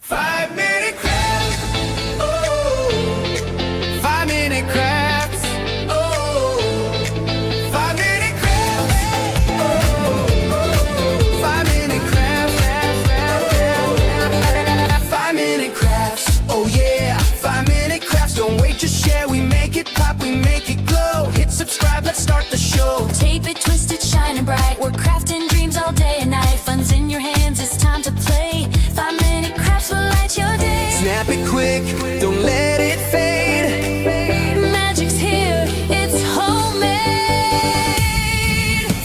5-minute crafts. Ooh. 5-minute crafts. Ooh. 5-minute crafts. Ooh. 5-minute crafts. 5-minute crafts. Oh yeah. 5-minute crafts. Don't wait, just share. We make it pop, we make it glow. Hit subscribe, let's start the show. Tape it, twist it, shining bright. We're crafting dreams all day and night. Fun's in your hands, it's time to play. 5-minute crafts will light your day. Snap it quick, don't let it fade. Magic's here, it's homemade.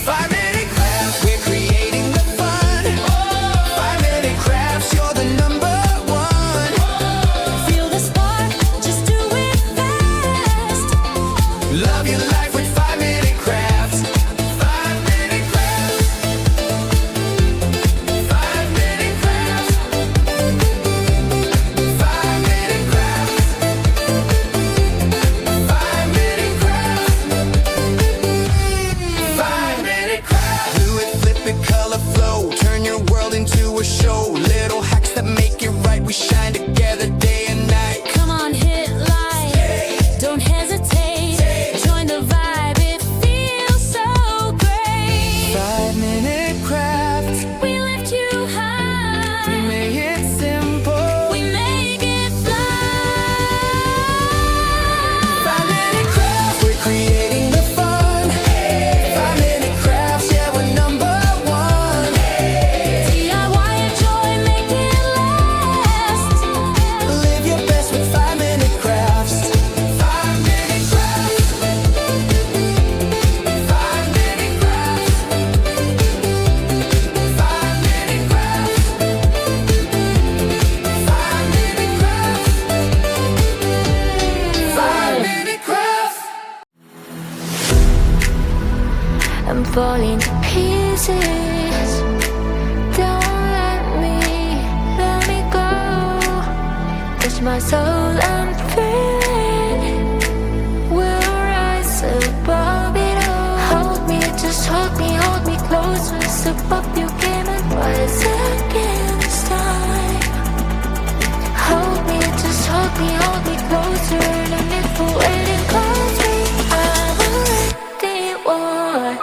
5-minute crafts, we're creating the fun. 5-minute crafts, you're the #1. Feel the spark, just do it fast. Love your life with 5-minute crafts. 5-minute crafts. 5-minute crafts. 5-minute crafts. 5-minute crafts. 5-minute crafts. Do it, flip it, color flow. Turn your world into a show. Little hacks that make it right. We shine together day and night. Come on, hit like, don't hesitate. Join the vibe, it feels so great. 5-minute crafts. We lift you We high, make it simple. we make it fly. 5-minute crafts, we're creating the fun. 5-minute crafts, yeah, we're #1. DIY, enjoy, make it last. Live your best with 5-minute crafts. 5-minute crafts. 5-minute crafts. 5-minute crafts. 5-minute crafts. 5-minute crafts. I'm falling to pieces. Don't let me go. Touch my soul, I'm feeling. We'll rise above it all. Hold me, just hold me closer. Step up your game and rise against time. Hold me, just hold me closer. No need for waiting, call me. I'm already one.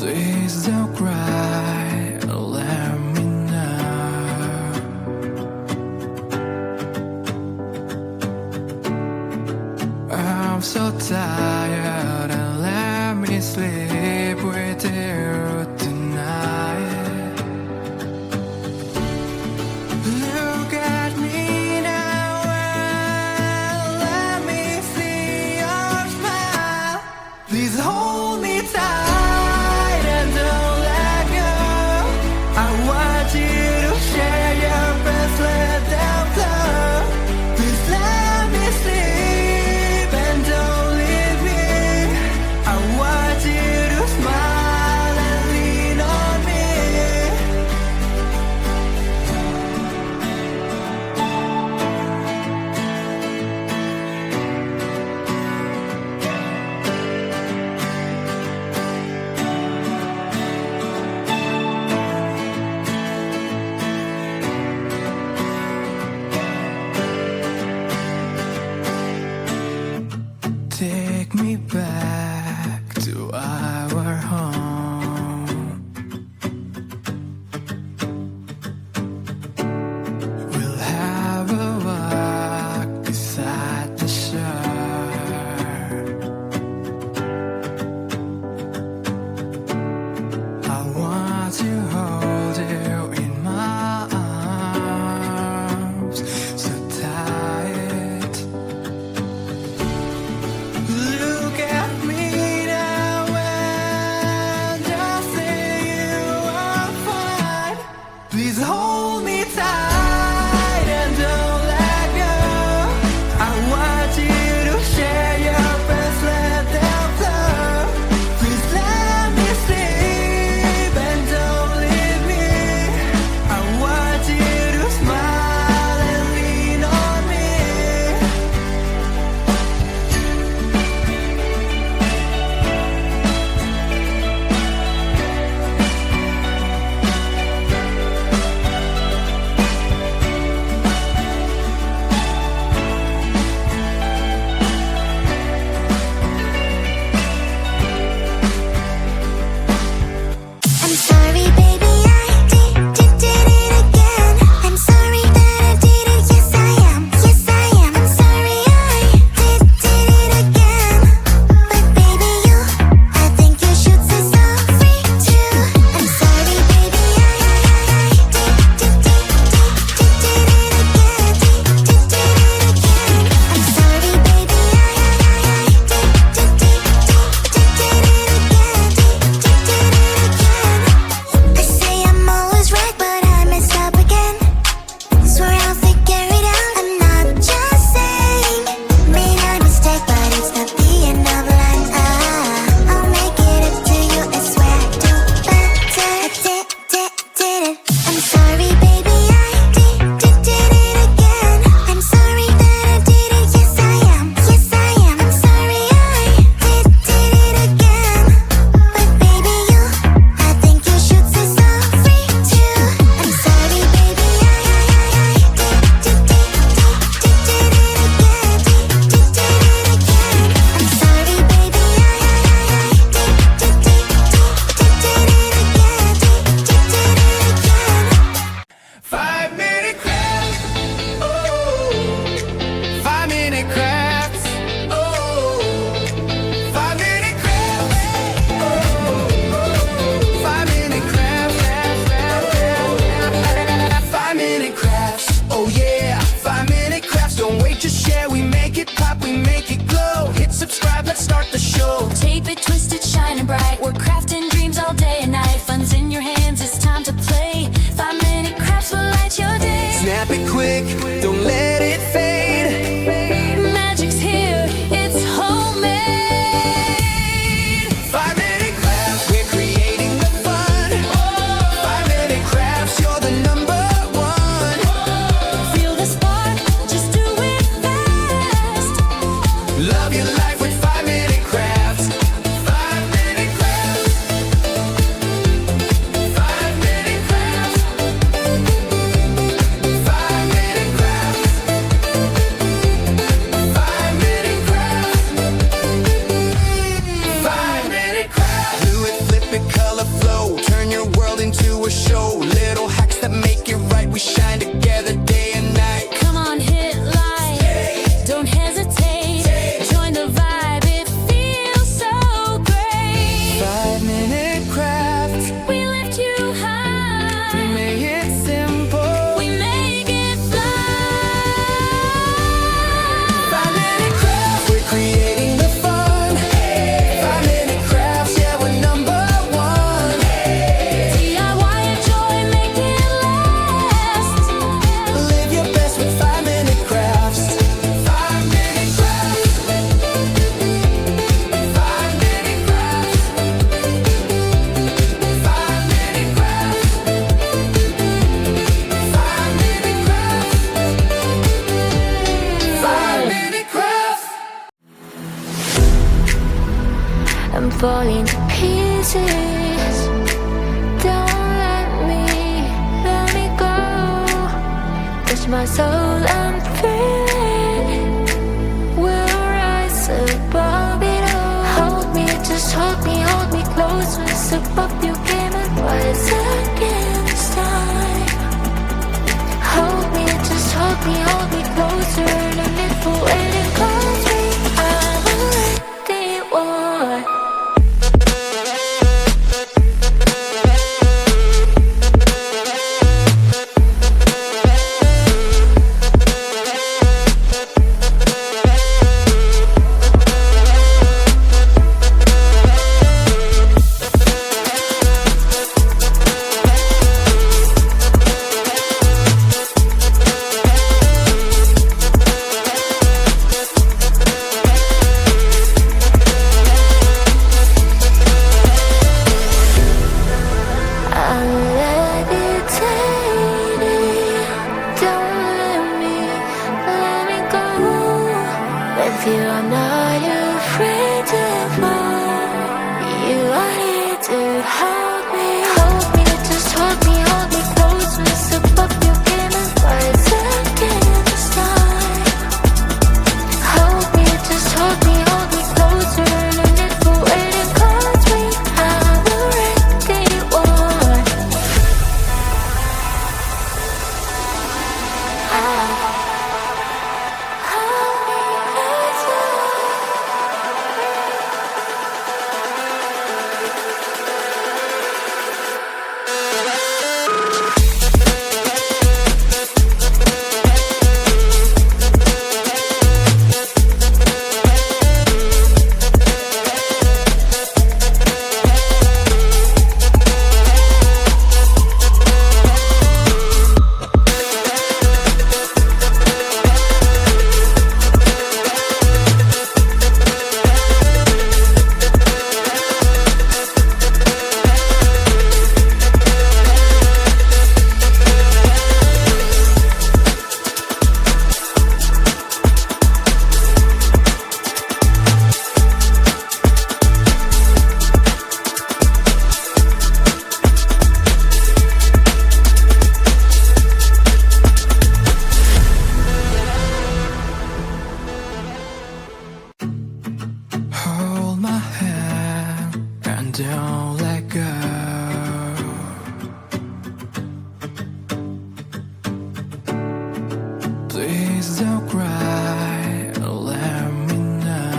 Please don't cry, let me know. I'm so tired and let me sleep with you tonight. Look at me now and let me see your smile. Please hold me tight and don't let go. I want you to share your best, let them flow. Please let me sleep and don't leave me. I want you to smile and lean on me. Take me back to our home. We'll have a walk beside the shore. I want to hold you in my arms so tight. Look at me now and just say you are fine. Please hold me tight and don't let go. I want you to share your best, let them flow. Please let me sleep and don't leave me. I want you to smile and lean on me. I'm sorry, baby, I did it again. I'm sorry that I did it, yes I am, yes I am. I'm sorry I did it again. But baby, I think you should say sorry too. I'm sorry, baby, I did it again. I'm sorry, baby, I say I'm always right, but I mess up again. Swear I'll figure it out. I'm not just saying made a mistake, but it's not the end of the line. I'll make it up to you. I swear I do better. I did it. I'm sorry, baby. I did it again. I'm sorry that I did it. Yes I am. Yes I am. I'm sorry I did it again. But baby, I think you should say sorry too. I'm sorry, baby. I did it again. I'm sorry, baby. Five-minute crafts, ooh. 5-minute crafts, ooh. 5-minute crafts, ooh. 5-minute crafts, 5-minute crafts, oh yeah. 5-minute crafts, don't wait, just share. We make it pop, we make it glow. Hit subscribe, let's start the show. Tape it, twist it, shining bright. We're crafting dreams all day and night. Fun's in your hands, it's time to play. 5-minute crafts will light your day. Snap it quick, don't let it fade. Magic's here, it's homemade. 5-minute crafts, we're creating the fun. 5-minute crafts, you're the number one. Feel the spark, just do it fast. Love your life with 5-minute crafts. I'm falling to pieces. Don't let me go. Touch my soul, I'm feeling. We'll rise above it all. Hold me, just hold me close. Once above you came and rise again this time. Hold me, just hold me closer. No need for waiting, cause me, I'm already one. I'm not afraid to fall. You are here to hold me. Hold me, just hold me close. Once above you came and rise again this time. Hold me, just hold me closer. No need for waiting, cause we have already won. Hold my hand and don't let go. Please don't cry, let me know.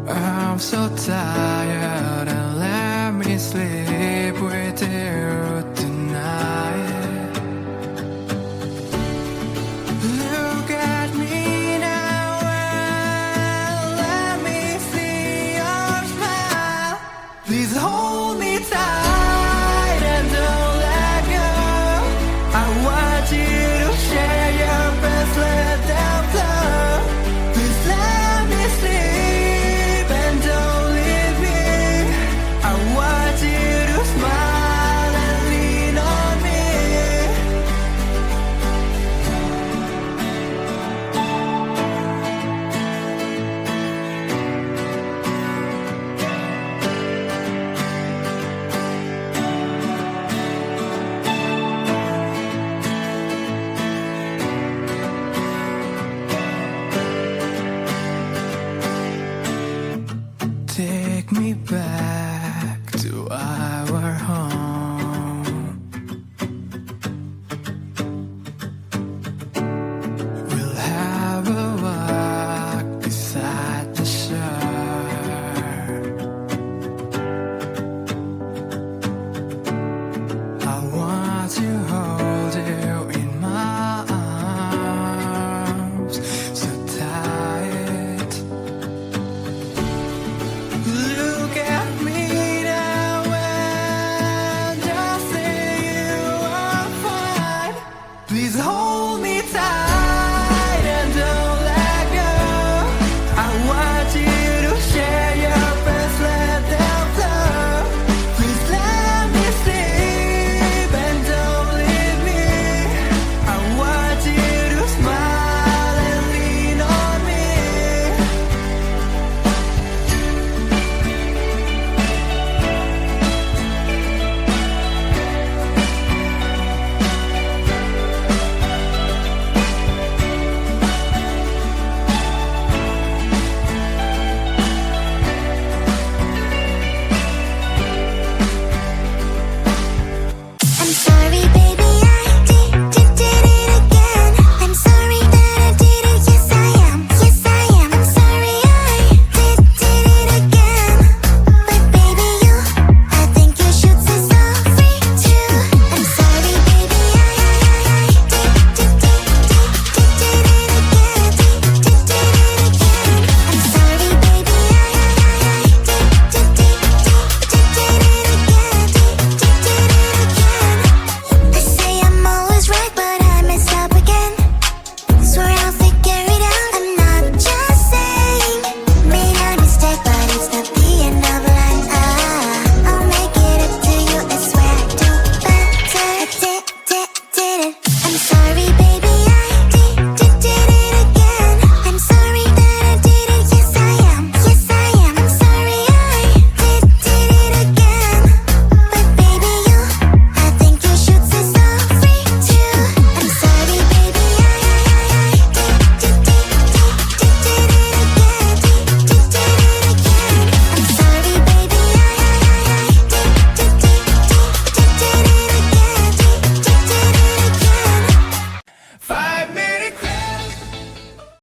I'm so tired and let me sleep with you.